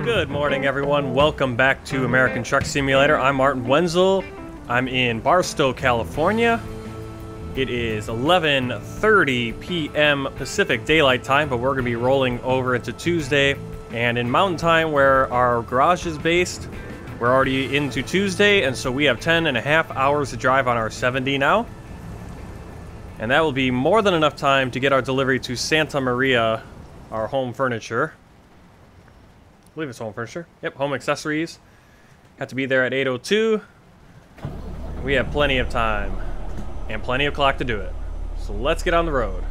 Good morning, everyone. Welcome back to American Truck Simulator. I'm Martin Wenzel. I'm in Barstow, California. It is 11:30 p.m. Pacific Daylight Time, but we're going to be rolling over into Tuesday. And in Mountain Time, where our garage is based, we're already into Tuesday, and so we have 10.5 hours to drive on our 70 now. And that will be more than enough time to get our delivery to Santa Maria, our home furniture. I believe it's home furniture. Yep, home accessories. Have to be there at 8:02. We have plenty of time and plenty of clock to do it. So let's get on the road.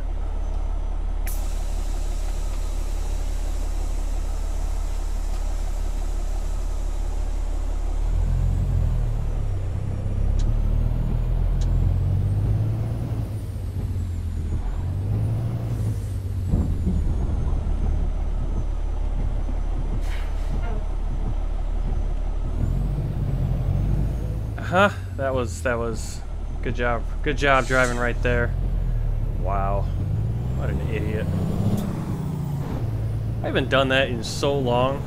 That was good job. Good job driving right there. Wow. What an idiot. I haven't done that in so long.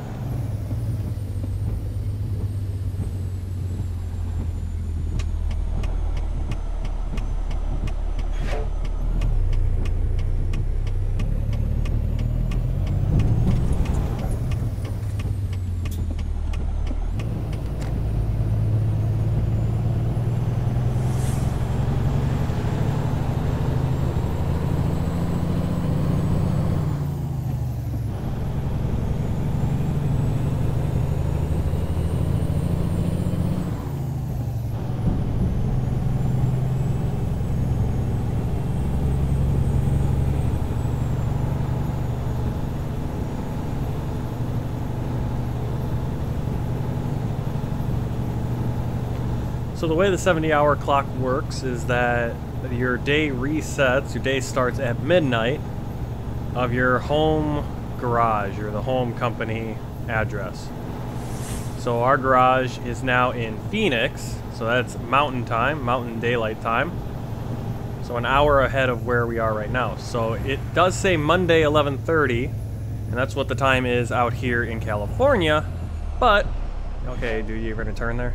So the way the 70-hour clock works is that your day resets, your day starts at midnight of your home garage or the home company address. So our garage is now in Phoenix, so that's mountain time, mountain daylight time. So an hour ahead of where we are right now. So it does say Monday 11:30, and that's what the time is out here in California, but, okay, dude, you gonna turn there?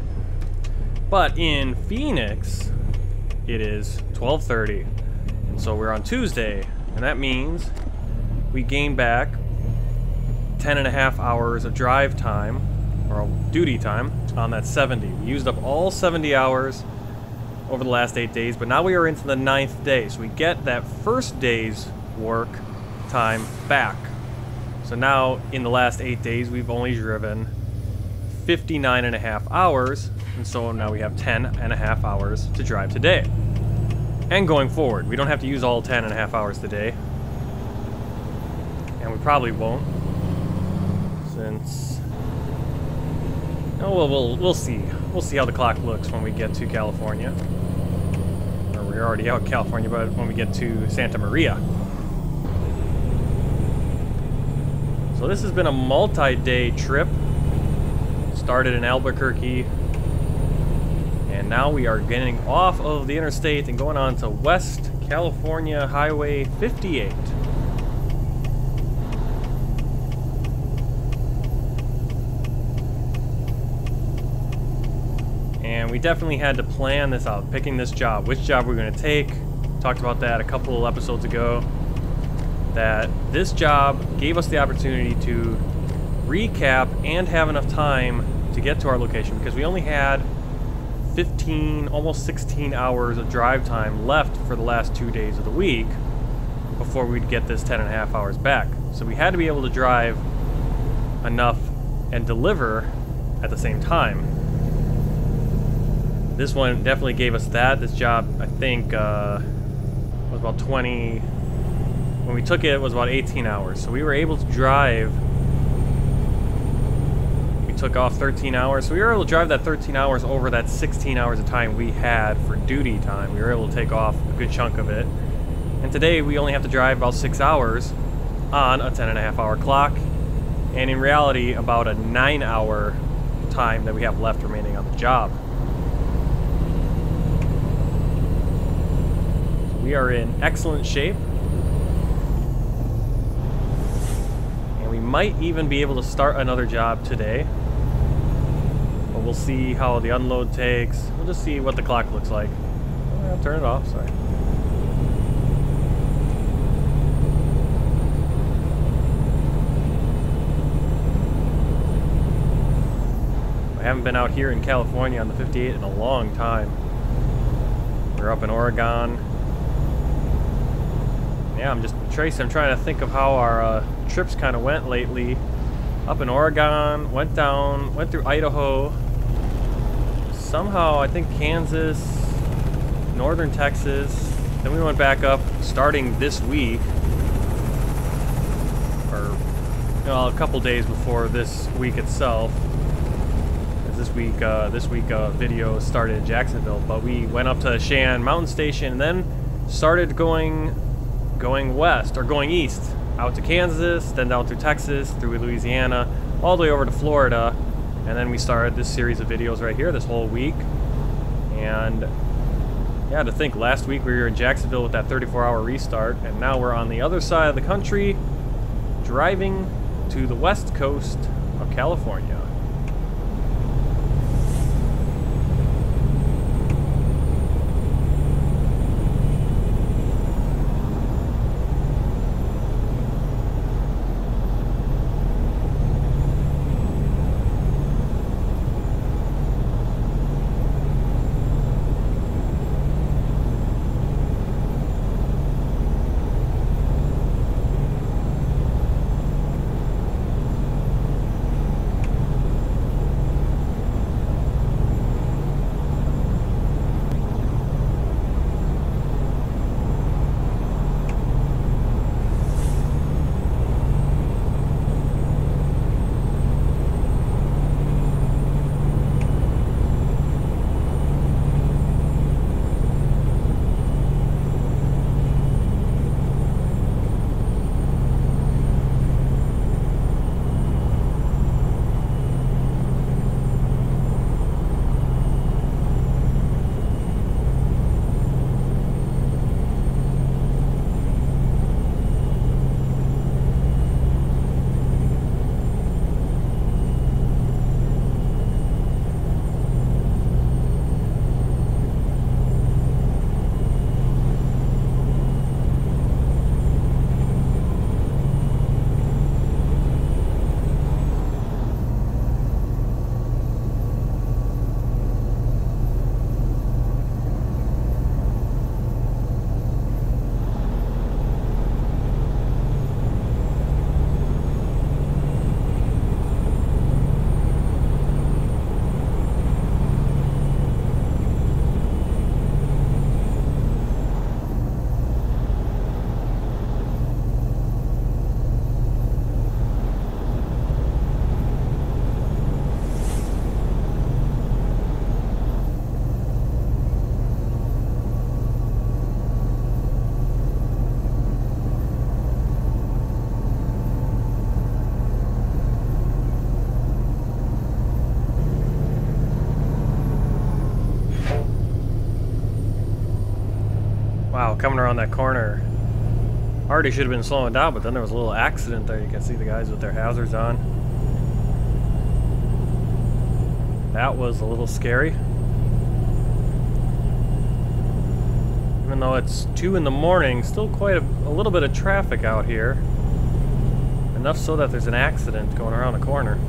But in Phoenix, it is 12:30, and so we're on Tuesday, and that means we gain back 10.5 hours of drive time, or duty time, on that 70. We used up all 70 hours over the last 8 days, but now we are into the 9th day, so we get that first day's work time back. So now, in the last 8 days, we've only driven 59.5 hours, and so now we have 10.5 hours to drive today. And going forward, we don't have to use all 10.5 hours today. And we probably won't. Since... oh, we'll see. We'll see how the clock looks when we get to California. Or we're already out in California, but when we get to Santa Maria. So this has been a multi-day trip. Started in Albuquerque, and now we are getting off of the interstate and going on to West California Highway 58. And we definitely had to plan this out, picking this job, which job we're going to take. Talked about that a couple of episodes ago, that this job gave us the opportunity to recap and have enough time to get to our location, because we only had 15, almost 16 hours of drive time left for the last 2 days of the week before we'd get this 10.5 hours back. So we had to be able to drive enough and deliver at the same time. This one definitely gave us that. This job, I think, was about 20... when we took it, it was about 18 hours. So we were able to drive... took off 13 hours, so we were able to drive that 13 hours over that 16 hours of time we had for duty time. We were able to take off a good chunk of it. And today we only have to drive about 6 hours on a 10.5 hour clock, and in reality about a 9-hour time that we have left remaining on the job. So we are in excellent shape. We might even be able to start another job today. But we'll see how the unload takes. We'll just see what the clock looks like. Oh, I'll turn it off, sorry. I haven't been out here in California on the 58 in a long time. We're up in Oregon. Yeah, I'm trying to think of how our trips kind of went lately. Up in Oregon, went through Idaho. Somehow, I think Kansas, northern Texas. Then we went back up starting this week. Or, a couple days before this week itself. This week video started in Jacksonville, but we went up to Cheyenne Mountain Station and then started going west, or going east, out to Kansas, then down through Texas, through Louisiana, all the way over to Florida, and then we started this series of videos right here this whole week. And yeah, to think last week we were in Jacksonville with that 34-hour restart, and now we're on the other side of the country, driving to the west coast of California. Wow, coming around that corner. Already should have been slowing down, but then there was a little accident there. You can see the guys with their hazards on. That was a little scary. Even though it's 2 in the morning, still quite a little bit of traffic out here. Enough so that there's an accident going around the corner.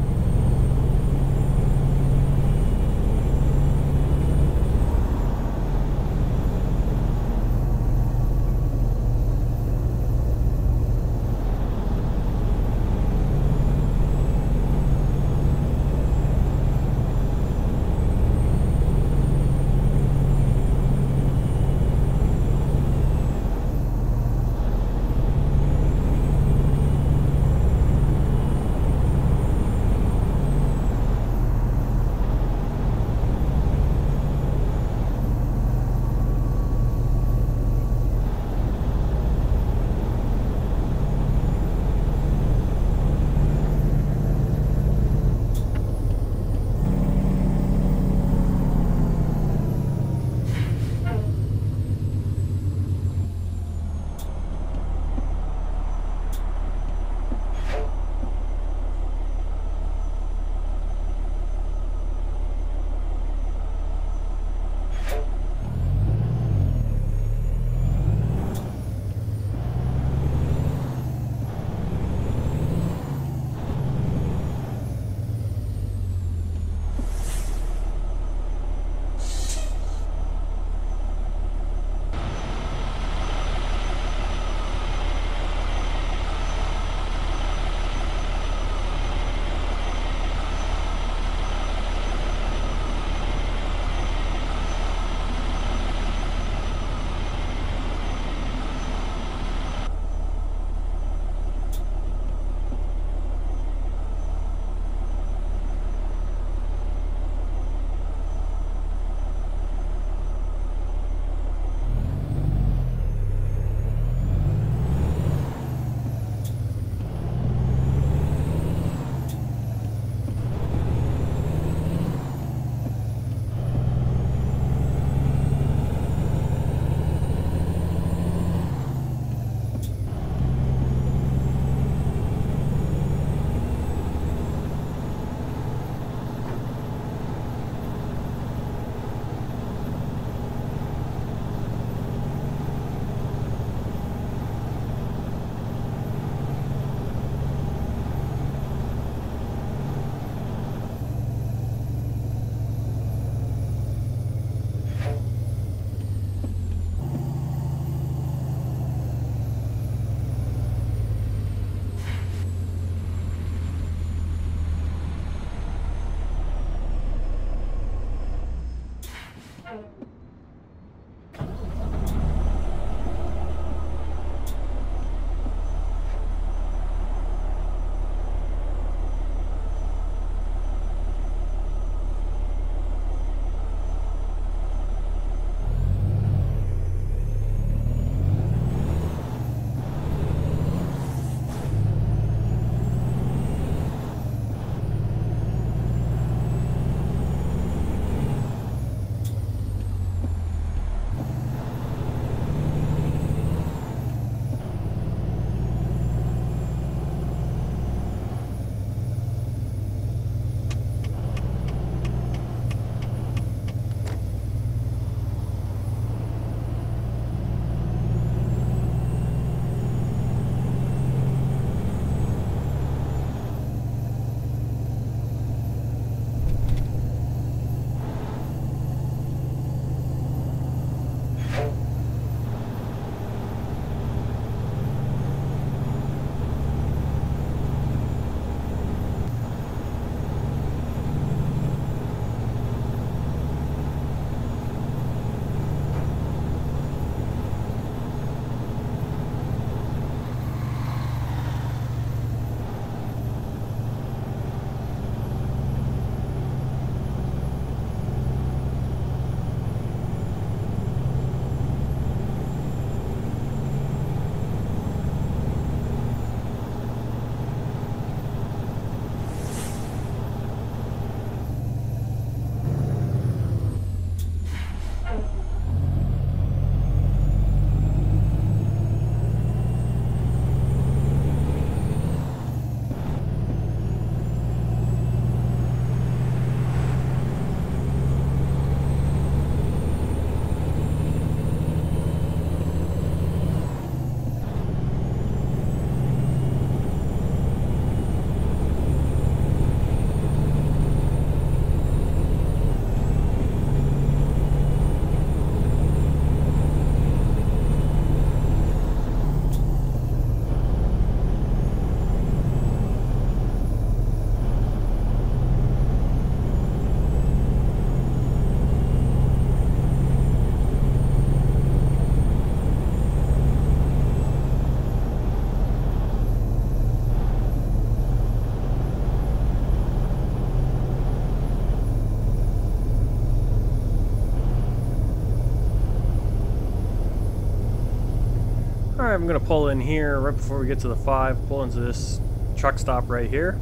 Alright, I'm going to pull in here right before we get to the 5. Pull into this truck stop right here.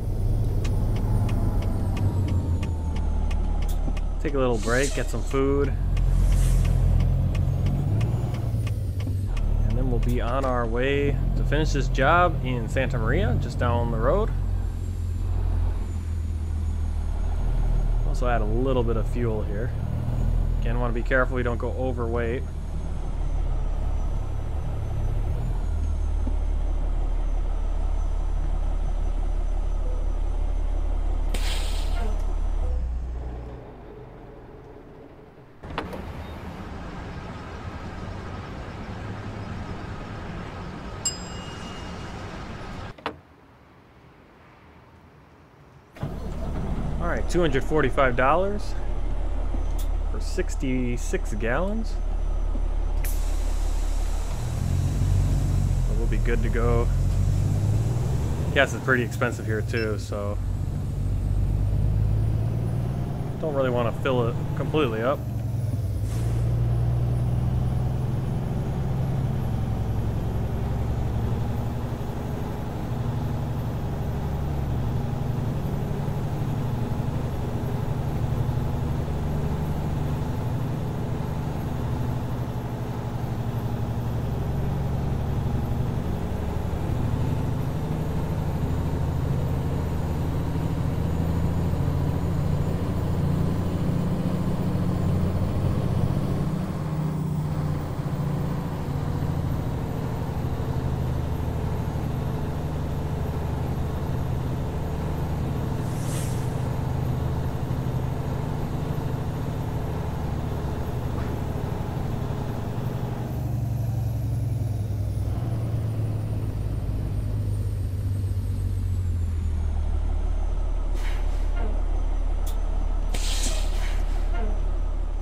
Take a little break, get some food. And then we'll be on our way to finish this job in Santa Maria, just down the road. Also add a little bit of fuel here. Again, want to be careful we don't go overweight. Alright, $245 for 66 gallons. So we'll be good to go. Gas is pretty expensive here too, so don't really want to fill it completely up.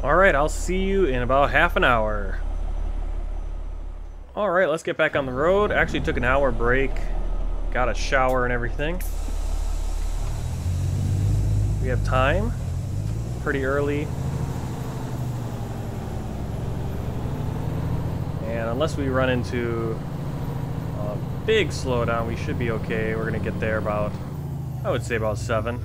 Alright, I'll see you in about half an hour. Alright, let's get back on the road. Actually took an hour break. Got a shower and everything. We have time. Pretty early. And unless we run into a big slowdown, we should be okay. We're going to get there about, I would say about 7.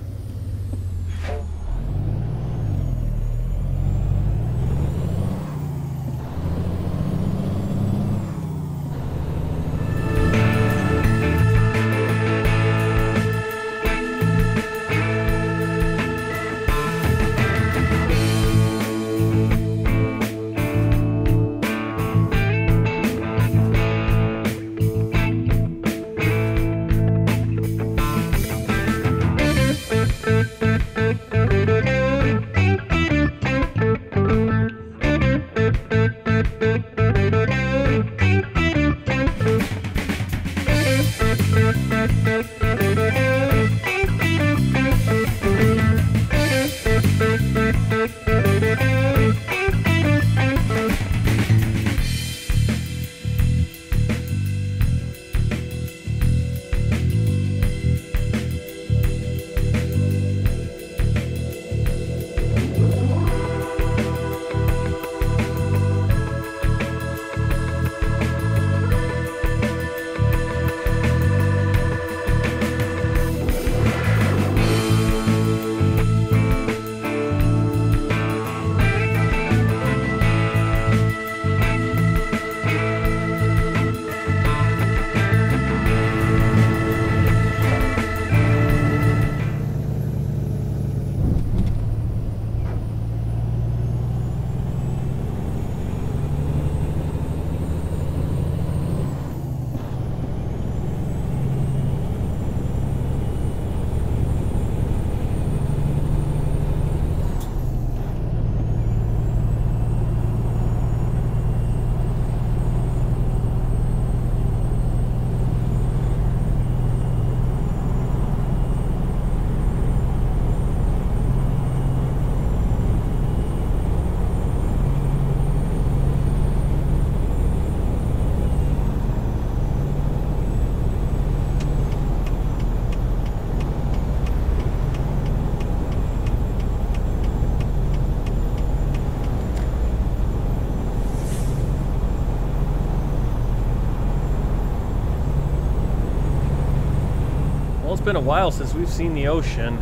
it's been a while since we've seen the ocean.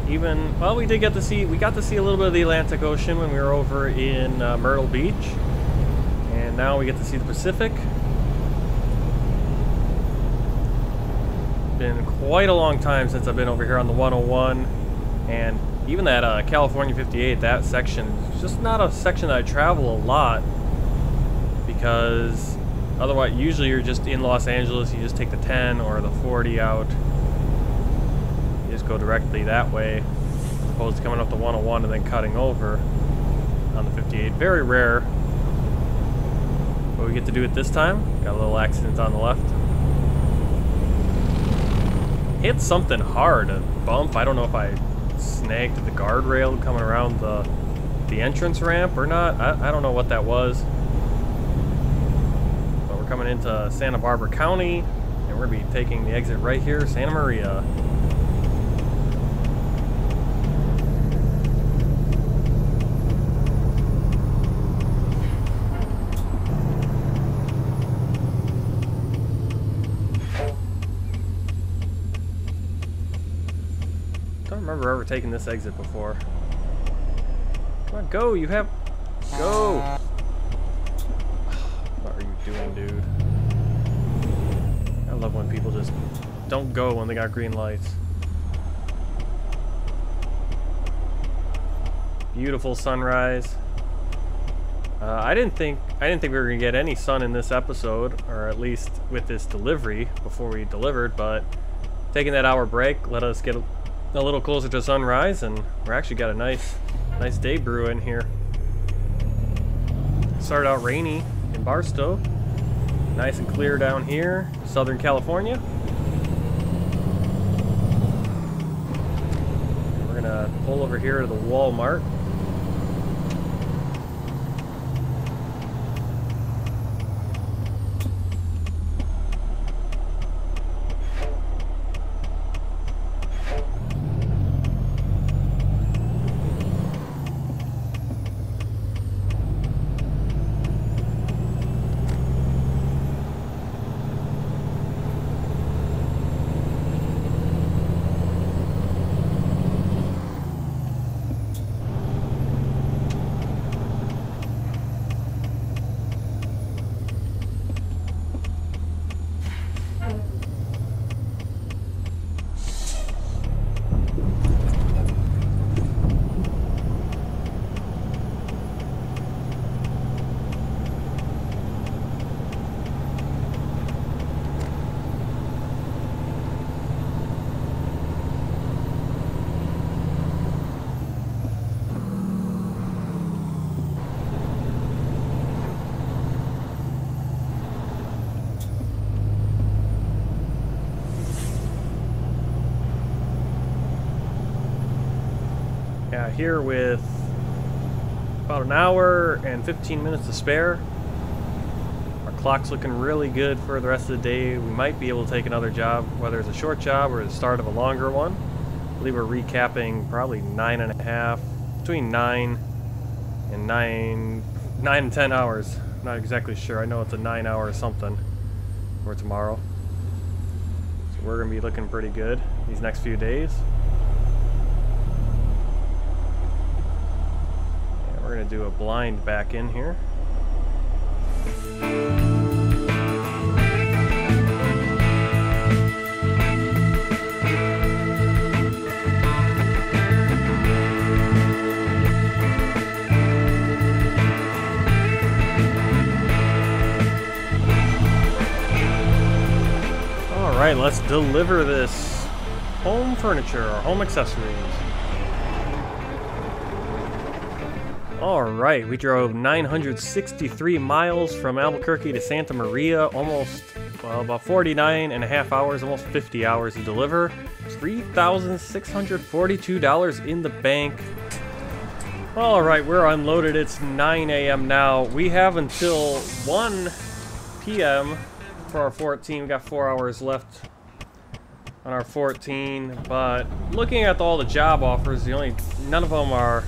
Even, well, we got to see a little bit of the Atlantic Ocean when we were over in Myrtle Beach. And now we get to see the Pacific. Been quite a long time since I've been over here on the 101. And even that California 58, that section, is just not a section that I travel a lot. Because otherwise, usually you're just in Los Angeles, you just take the 10 or the 40 out. You just go directly that way, as opposed to coming up the 101 and then cutting over on the 58. Very rare. But we get to do it this time. Got a little accident on the left. Hit something hard, a bump. I don't know if I snagged the guardrail coming around the entrance ramp or not. I don't know what that was. But we're coming into Santa Barbara County, and we're going to be taking the exit right here, Santa Maria. I don't remember ever taking this exit before. Come on, go! You have... Go! What are you doing, dude? I love when people just don't go when they got green lights. Beautiful sunrise. I didn't think we were gonna get any sun in this episode, or at least with this delivery before we delivered, but taking that hour break let us get a little closer to sunrise, and we're actually got a nice day brewing here. Started out rainy in Barstow, nice and clear down here, Southern California. We're gonna pull over here to the Walmart. Here with about an hour and 15 minutes to spare. Our clock's looking really good for the rest of the day. We might be able to take another job, whether it's a short job or the start of a longer one. I believe we're recapping probably 9.5, between 9 and 10 hours. Not exactly sure. I know it's a 9-hour something for tomorrow. So we're gonna be looking pretty good these next few days. We're going to do a blind back in here. All right, let's deliver this home furniture or home accessories. Alright, we drove 963 miles from Albuquerque to Santa Maria, almost, well, about 49.5 hours, almost 50 hours to deliver. $3,642 in the bank. Alright, we're unloaded. It's 9 a.m. now. We have until 1 p.m. for our 14. We got 4 hours left on our 14, but looking at all the job offers, none of them are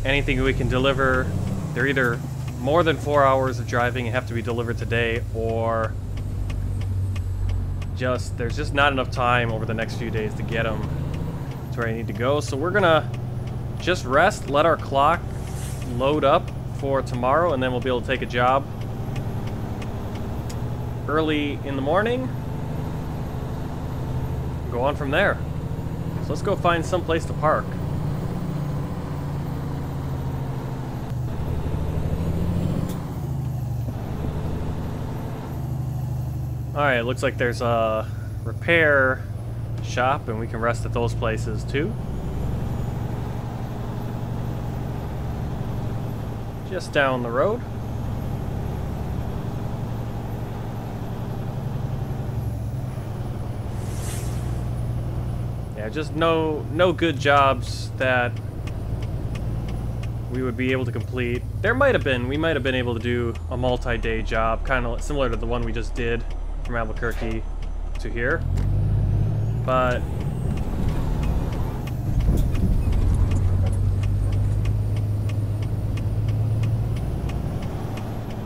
anything we can deliver. They're either more than 4 hours of driving and have to be delivered today, or there's just not enough time over the next few days to get them to where I need to go. So we're gonna just rest, let our clock load up for tomorrow, and then we'll be able to take a job early in the morning. Go on from there. So let's go find some place to park. Alright, looks like there's a repair shop, and we can rest at those places too. Just down the road. Yeah, just no good jobs that we would be able to complete. We might have been able to do a multi-day job, kind of similar to the one we just did from Albuquerque to here. But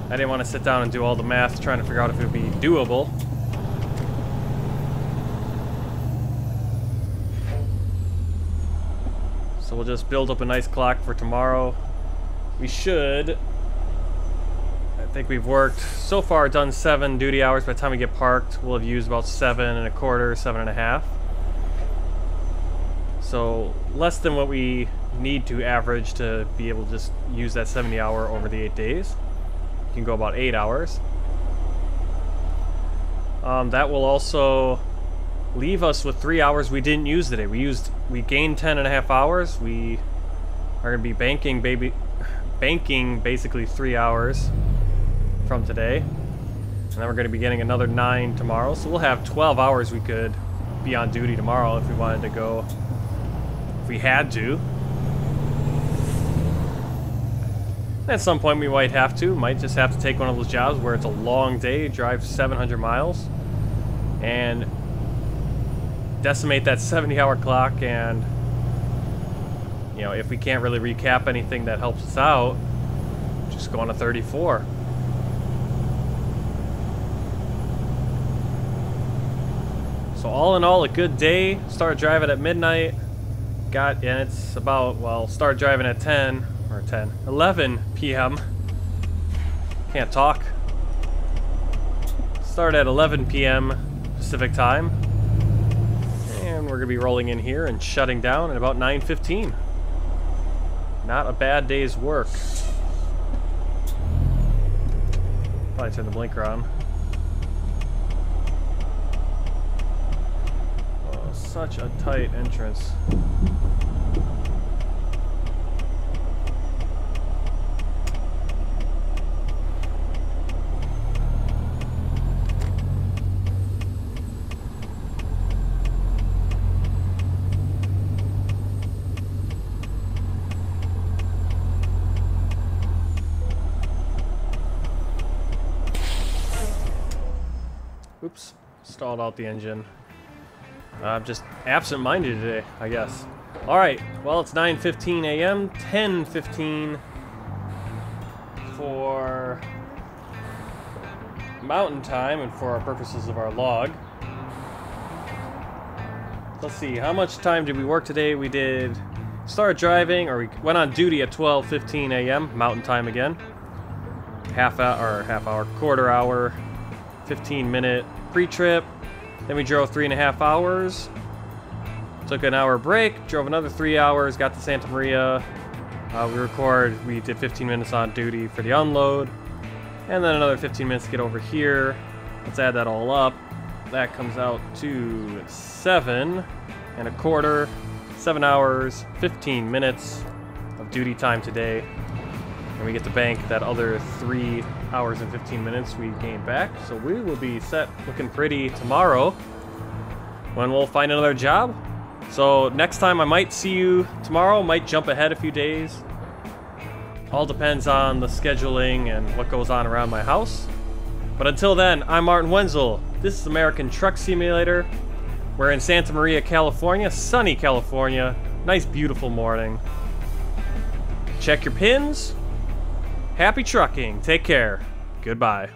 I didn't want to sit down and do all the math trying to figure out if it would be doable. So we'll just build up a nice clock for tomorrow. We should, I think we've worked so far, done 7 duty hours. By the time we get parked, we'll have used about 7 1/4, 7 1/2. So less than what we need to average to be able to just use that 70 hour over the 8 days. You can go about 8 hours. That will also leave us with 3 hours we didn't use today. We gained 10 1/2 hours. We are going to be banking basically 3 hours from today, and then we're going to be getting another 9 tomorrow. So we'll have 12 hours we could be on duty tomorrow if we wanted to go, if we had to. At some point we might just have to take one of those jobs where it's a long day, drive 700 miles, and decimate that 70-hour clock. And you know, if we can't really recap anything that helps us out, just go on a 34. So all in all, a good day. Started driving at midnight. And it's about, well, started driving at 11 p.m. Can't talk. Started at 11 p.m. Pacific time. And we're going to be rolling in here and shutting down at about 9:15. Not a bad day's work. Probably turn the blinker on. Oh, such a tight entrance. Oops, stalled out the engine. I'm just absent-minded today, I guess. Alright, well, it's 9:15 a.m., 10:15 for mountain time and for our purposes of our log. Let's see, how much time did we work today? We started driving, or we went on duty at 12:15 a.m., mountain time again. Half hour, quarter hour, 15-minute pre-trip. Then we drove 3.5 hours. Took an hour break, drove another 3 hours, got to Santa Maria. We did 15 minutes on duty for the unload. And then another 15 minutes to get over here. Let's add that all up. That comes out to 7 1/4, 7 hours, 15 minutes of duty time today. And we get to bank that other 3 hours and 15 minutes we gained back. So we will be set, looking pretty tomorrow when we'll find another job. So next time I might see you tomorrow, might jump ahead a few days. All depends on the scheduling and what goes on around my house. But until then, I'm Martin Wenzel. This is American Truck Simulator. We're in Santa Maria, California, sunny California. Nice, beautiful morning. Check your pins. Happy trucking. Take care. Goodbye.